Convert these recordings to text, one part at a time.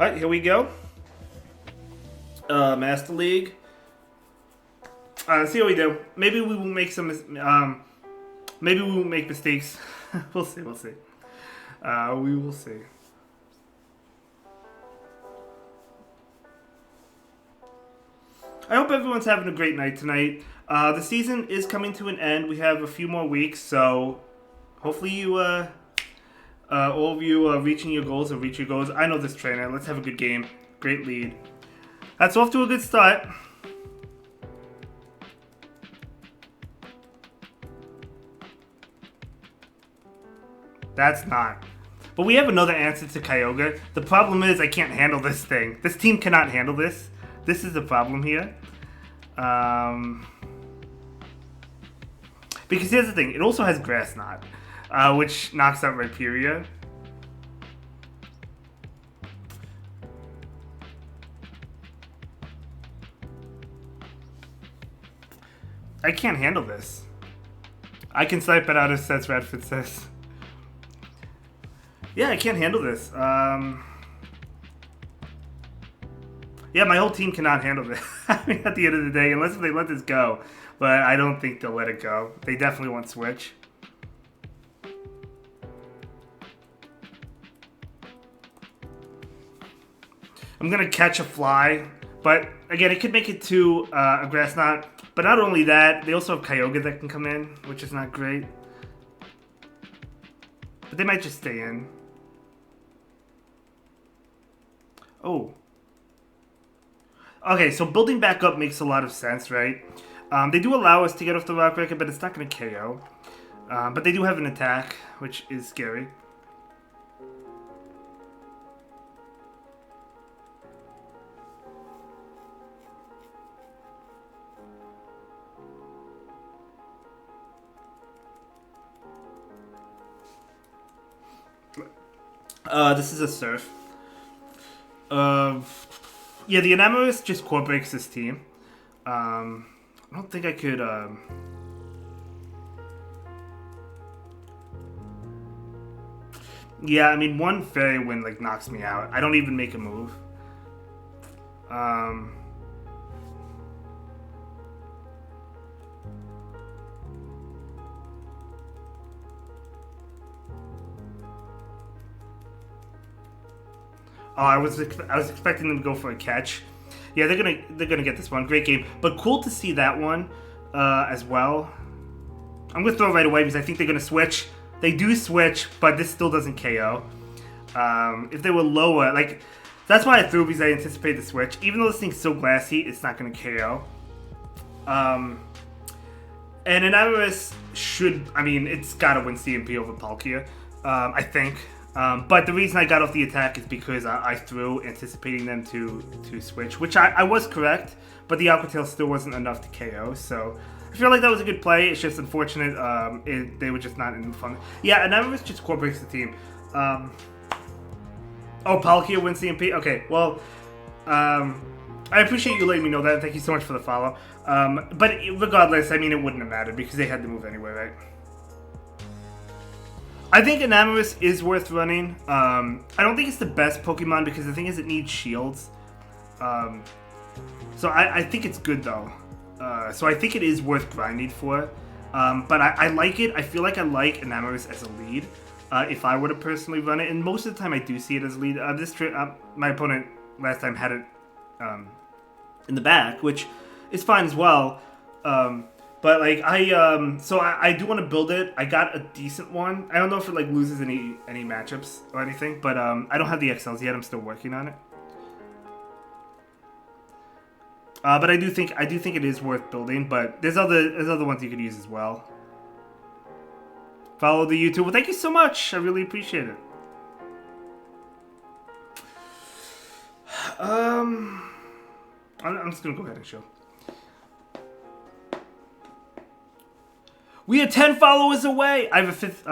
Alright, here we go. Master League. Let's see what we do. Maybe we will make some. Maybe we will make mistakes. We'll see. We'll see. We will see. I hope everyone's having a great night tonight. The season is coming to an end. We have a few more weeks, so hopefully you, all of you, are reaching your goals or reach your goals. I know this trainer. Let's have a good game. Great lead. That's off to a good start. That's not. But we have another answer to Kyogre. The problem is I can't handle this thing. This team cannot handle this. This is the problem here. Because here's the thing. It also has Grass Knot, which knocks out Rhyperior. I can't handle this. I can snipe it out as says Radford says. Yeah, I can't handle this. Yeah, my whole team cannot handle this. I mean, at the end of the day, unless they let this go. But I don't think they'll let it go. They definitely won't switch. I'm going to catch a fly. But, again, it could make it to a Grass Knot. But not only that, they also have Kyogre that can come in, which is not great. But they might just stay in. Oh. Okay, so building back up makes a lot of sense, right? They do allow us to get off the Rock Breaker, but it's not going to KO. But they do have an attack, which is scary. This is a Surf. Yeah, the Enamorus just core breaks this team. I don't think I could. Yeah, I mean, one Fairy Wind like knocks me out. I don't even make a move. Oh, I was expecting them to go for a catch. Yeah, they're gonna get this one. Great game, but cool to see that one as well. I'm gonna throw it right away because I think they're gonna switch. They do switch, but this still doesn't KO. If they were lower, like that's why I threw because I anticipate the switch. Even though this thing's so glassy, it's not gonna KO. And Enamorus should, I mean, it's gotta win CMP over Palkia, I think. But the reason I got off the attack is because I threw anticipating them to switch, which I was correct, but the Aqua Tail still wasn't enough to KO, so I feel like that was a good play. It's just unfortunate they were just not in fun. Yeah, and Enamorus just core breaks the team. Oh, Palkia wins CMP? Okay, well, I appreciate you letting me know that. Thank you so much for the follow. But regardless, I mean, it wouldn't have mattered because they had to move anyway, right? I think Enamorus is worth running. I don't think it's the best Pokemon because the thing is it needs shields. So I think it's good though. So I think it is worth grinding for. But I like it. I feel like I like Enamorus as a lead. If I were to personally run it. And most of the time I do see it as a lead. My opponent last time had it in the back, which is fine as well. But like so I do want to build it. I got a decent one. I don't know if it like loses any matchups or anything, but I don't have the XLs yet. I'm still working on it. But I do think it is worth building. But there's other ones you could use as well. Follow the YouTube. Well, thank you so much. I really appreciate it. I'm just gonna go ahead and show. We are 10 followers away. I have a fifth,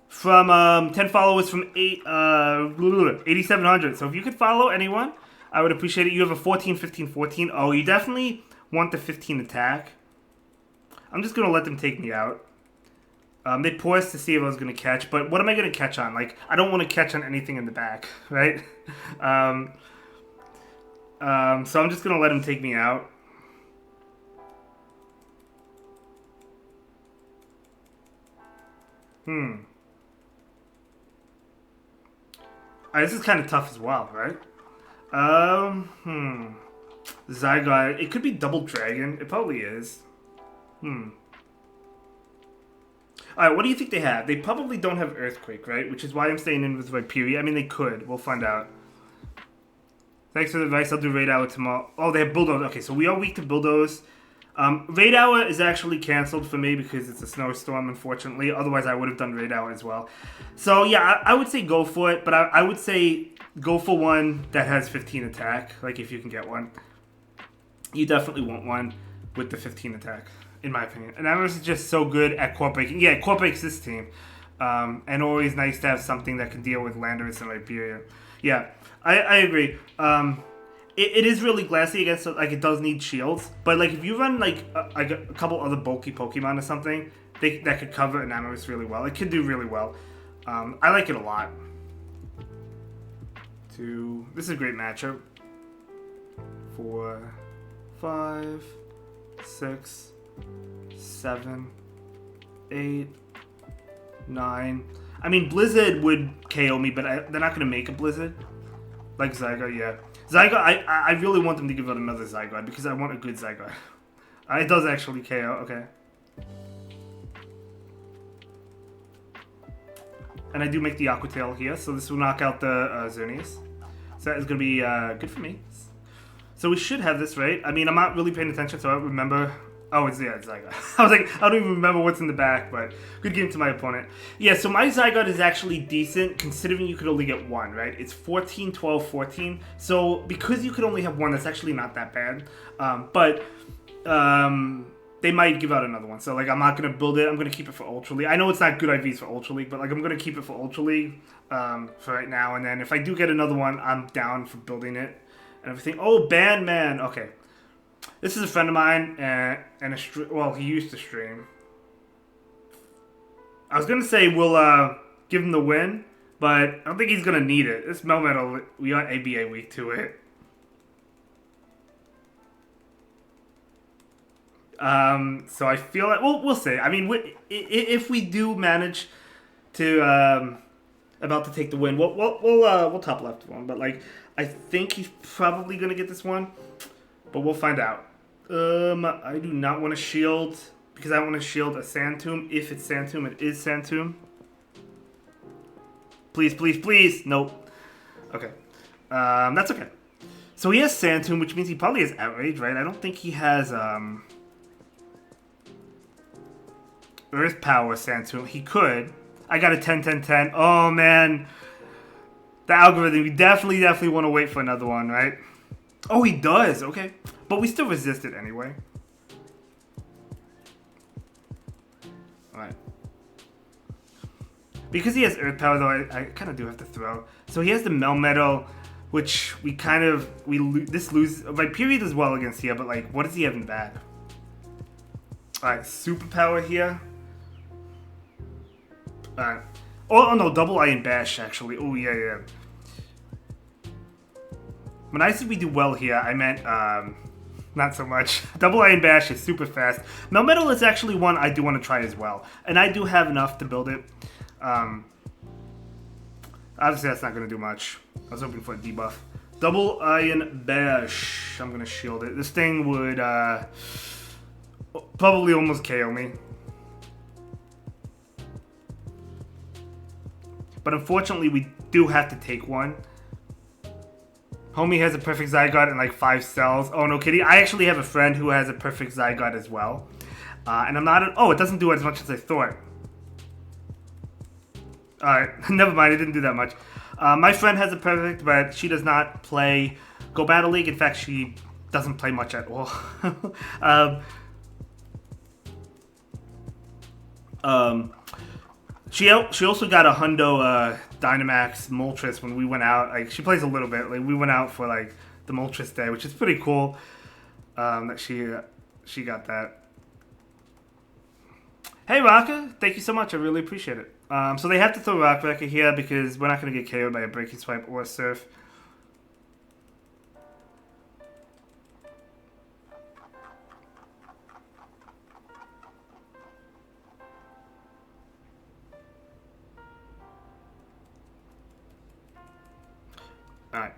from 10 followers from 8,700. So if you could follow anyone, I would appreciate it. You have a 14, 15, 14. Oh, you definitely want the 15 attack. I'm just going to let them take me out. They paused to see if I was going to catch, but what am I going to catch on? Like, I don't want to catch on anything in the back, right? So I'm just going to let him take me out. This is kind of tough as well, right? Zygarde. It could be Double Dragon. It probably is. Alright, what do you think they have? They probably don't have Earthquake, right? Which is why I'm staying in with Viperia. I mean, they could. We'll find out. Thanks for the advice. I'll do Raid Hour tomorrow. Oh, they have Bulldoze. Okay, so we are weak to Bulldoze. Raid Hour is actually canceled for me because it's a snowstorm, unfortunately. Otherwise, I would have done Raid Hour as well. So, yeah, I would say go for it. But I would say go for one that has 15 attack. Like, if you can get one. You definitely want one with the 15 attack, in my opinion. And Enamorus is just so good at Core Breaking. Yeah, Core Breaks this team. And always nice to have something that can deal with Landorus and Viperia. Yeah, I agree. It is really glassy against, like, it does need shields. But, like, if you run, like a couple other bulky Pokemon or something, that could cover Enamorus really well. It could do really well. I like it a lot. This is a great matchup. 4, 5, 6, 7, 8, 9. I mean, Blizzard would KO me, but they're not going to make a Blizzard. Like Zygarde, yeah. Zygarde, I really want them to give out another Zygarde because I want a good Zygarde. It does actually KO, okay. And I do make the Aqua Tail here, so this will knock out the Xerneas. So that is going to be good for me. So we should have this, right? I mean, I'm not really paying attention, so I don't remember. Oh, it's Zygarde. I was like, I don't even remember what's in the back, but good game to my opponent. Yeah, so my Zygarde is actually decent, considering you could only get one, right? It's 14, 12, 14. So because you could only have one, that's actually not that bad. But they might give out another one. So, like, I'm not going to build it. I'm going to keep it for Ultra League. I know it's not good IVs for Ultra League, but, like, I'm going to keep it for Ultra League for right now. And then if I do get another one, I'm down for building it and everything. Oh, Bandman. Okay. This is a friend of mine, and well, he used to stream. I was going to say we'll give him the win, but I don't think he's going to need it. This Melmetal, we got ABA week to it. So I feel like, we'll see. I mean, if we do manage to, about to take the win, we'll top left one. But, like, I think he's probably going to get this one. But we'll find out. I do not want to shield, because I want to shield a Sand Tomb. If it's Sand Tomb, it is Sand Tomb. Please, please, please. Nope. Okay. That's okay. So he has Sand Tomb, which means he probably has Outrage, right? I don't think he has, Earth Power Sand Tomb. He could. I got a 10, 10, 10. Oh, man. The algorithm. We definitely want to wait for another one, right? Oh, he does. Okay. But we still resist it anyway. Alright. Because he has Earth Power, though, I kind of do have to throw. So he has the Melmetal, which we kind of... this loses... Viperia does well against here, but, like, what does he have in the back? Alright, Superpower here. Alright. Oh, no, Double Iron Bash, actually. Oh, yeah. When I said we do well here, I meant, not so much. Double Iron Bash is super fast. Melmetal is actually one I do want to try as well. And I do have enough to build it. Obviously, that's not going to do much. I was hoping for a debuff. Double Iron Bash. I'm going to shield it. This thing would, probably almost KO me. But unfortunately, we do have to take one. Homie has a perfect Zygarde and like 5 cells. Oh, no kidding. I actually have a friend who has a perfect Zygarde as well. And I'm not... Oh, it doesn't do as much as I thought. Alright, never mind. It didn't do that much. My friend has a perfect, but she does not play Go Battle League. In fact, she doesn't play much at all. She also got a Hundo Dynamax Moltres when we went out. Like, she plays a little bit. Like, we went out for like the Moltres day, which is pretty cool. That she got that. Hey, Rocker. Thank you so much. I really appreciate it. So they have to throw Rock Wrecker here because we're not going to get KO'd by a Breaking Swipe or a Surf. Alright.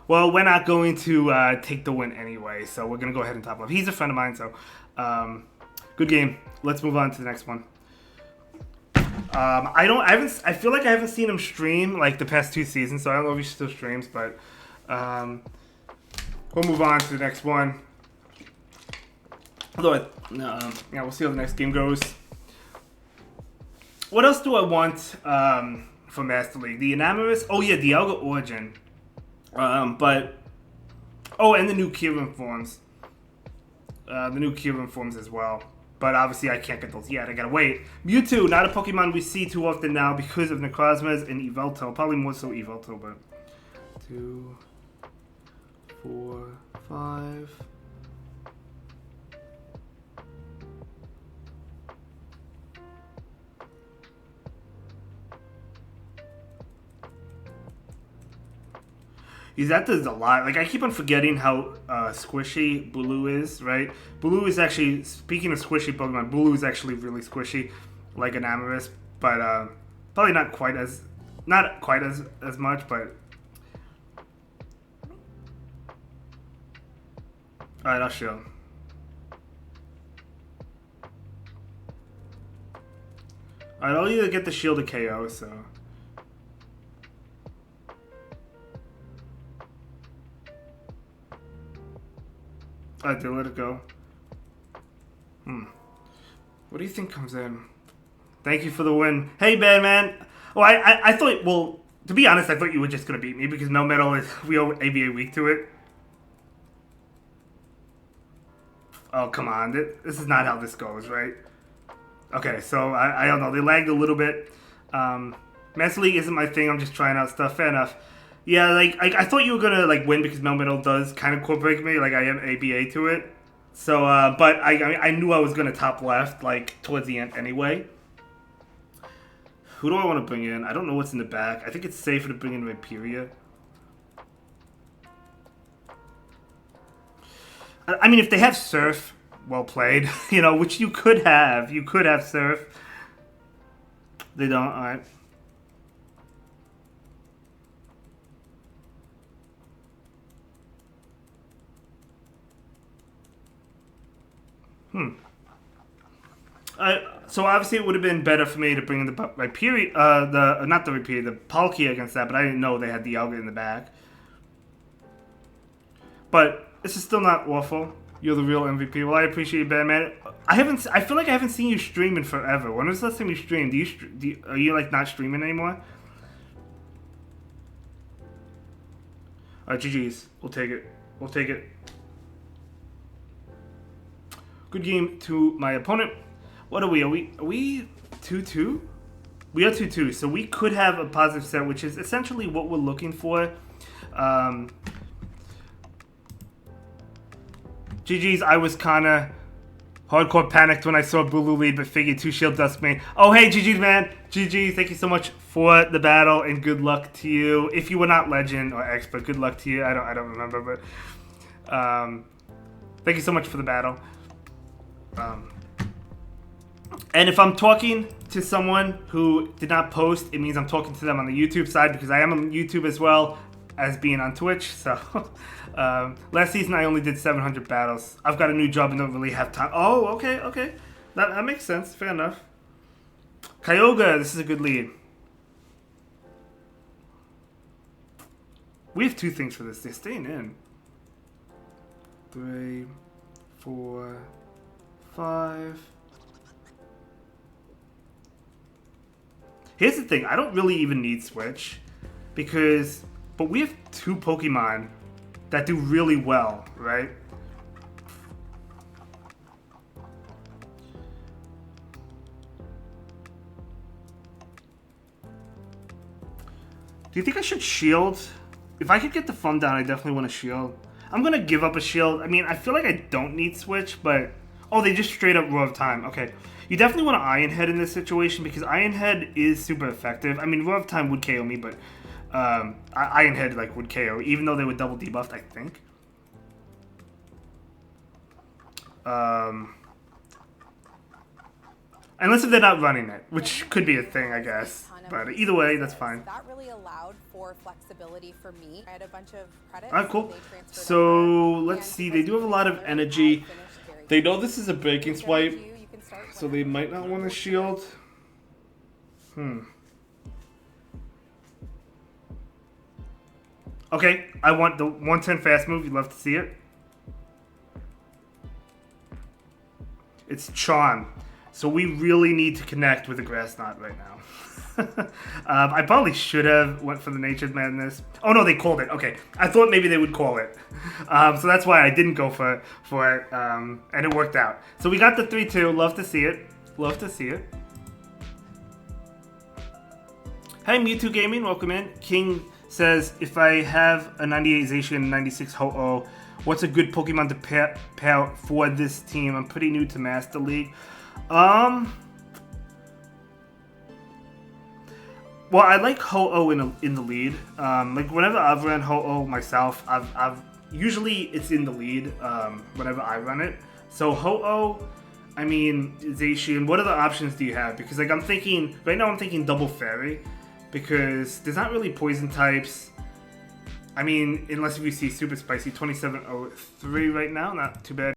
Well, we're not going to take the win anyway, so we're going to go ahead and top off. He's a friend of mine, so good game. Let's move on to the next one. I feel like I haven't seen him stream like the past 2 seasons, so I don't know if he still streams, but we'll move on to the next one. Although, yeah, we'll see how the next game goes. What else do I want for Master League? The Enamorus? Oh yeah, Dialga Origin. And the new Kyogre forms. As well. But obviously I can't get those yet. I gotta wait. Mewtwo, not a Pokemon we see too often now because of Necrozmas and Yveltal. Probably more so Yveltal, but 2, 4, 5. That does a lot. Like, I keep on forgetting how squishy Bulu is, right? Bulu is actually, speaking of squishy Pokemon, Bulu is actually really squishy, like Enamorus, but probably not quite as much, but... Alright, I'll show. Alright, I'll either get the shield or KO, so... I did let it go. What do you think comes in? Thank you for the win. Hey, bad man. Oh, I thought, well, to be honest, I thought you were just going to beat me because Melmetal is, we owe ABA weak to it. Oh, come on. This is not how this goes, right? Okay, so I don't know. They lagged a little bit. Master League isn't my thing. I'm just trying out stuff. Fair enough. Yeah, like, I thought you were gonna, like, win because Melmetal does kind of core break me, like, I am ABA to it. So, but I knew I was gonna top left, like, towards the end anyway. Who do I want to bring in? I don't know what's in the back. I think it's safer to bring in Vaporeon. I mean, if they have Surf, well played, you know, which you could have. You could have Surf. They don't, alright. So obviously it would have been better for me to bring in the Vaporeon, not the Vaporeon, the Palkia against that, but I didn't know they had the Zygarde in the back. But this is still not awful. You're the real MVP. Well, I appreciate you, bad man. I feel like I haven't seen you stream in forever. When was the last time you streamed? Are you like not streaming anymore? Alright, GG's. We'll take it. We'll take it. Good game to my opponent. What are we? Are we 2-2? We are 2-2, so we could have a positive set, which is essentially what we're looking for. GG's, I was kind of hardcore panicked when I saw Bulu lead, but figured 2-Shield Duskmane. Oh, hey, GG's, man. GG's, thank you so much for the battle, and good luck to you. If you were not Legend or Expert, good luck to you. I don't remember, but thank you so much for the battle. And if I'm talking to someone who did not post, it means I'm talking to them on the YouTube side because I am on YouTube as well as being on Twitch. So last season I only did 700 battles. I've got a new job and don't really have time. Oh, okay. That makes sense. Fair enough. Kyogre, this is a good lead. We have 2 things for this. They're staying in. 3, 4, 5. Here's the thing, I don't really even need Switch but we have 2 Pokemon that do really well, right? Do you think I should shield? If I could get the fun down, I definitely want to shield. I'm going to give up a shield. I mean, I feel like I don't need Switch, but... Oh, they just straight up Roar of Time. Okay. You definitely want to Iron Head in this situation because Iron Head is super effective. I mean, Roar of Time would KO me, but Iron Head like would KO, even though they were double debuffed, I think. Unless if they're not running it, which could be a thing, I guess. But either way, that's fine. That really allowed for flexibility for me. I had a bunch of credits. Alright, cool. So let's see. They do have a lot of energy. They know this is a breaking swipe, so they might not want to shield. Okay, I want the 1-turn fast move. You'd love to see it. It's Charm. So we really need to connect with the Grass Knot right now. I probably should have went for the Nature's Madness. Oh no, they called it. Okay, I thought maybe they would call it. So that's why I didn't go for it, and it worked out. So we got the 3-2. Love to see it. Love to see it. Hey, Mewtwo Gaming, welcome in. King says, if I have a 98 Zacian and 96 Ho-Oh, what's a good Pokemon to pair for this team? I'm pretty new to Master League. Well, I like Ho-Oh in the lead. Like whenever I've run Ho-Oh myself, I've usually it's in the lead whenever I run it. So Ho-Oh, I mean Zacian. What other options do you have? Because like I'm thinking right now, I'm thinking Double Fairy, because there's not really poison types. I mean, unless if you see Super Spicy, 2703 right now, not too bad.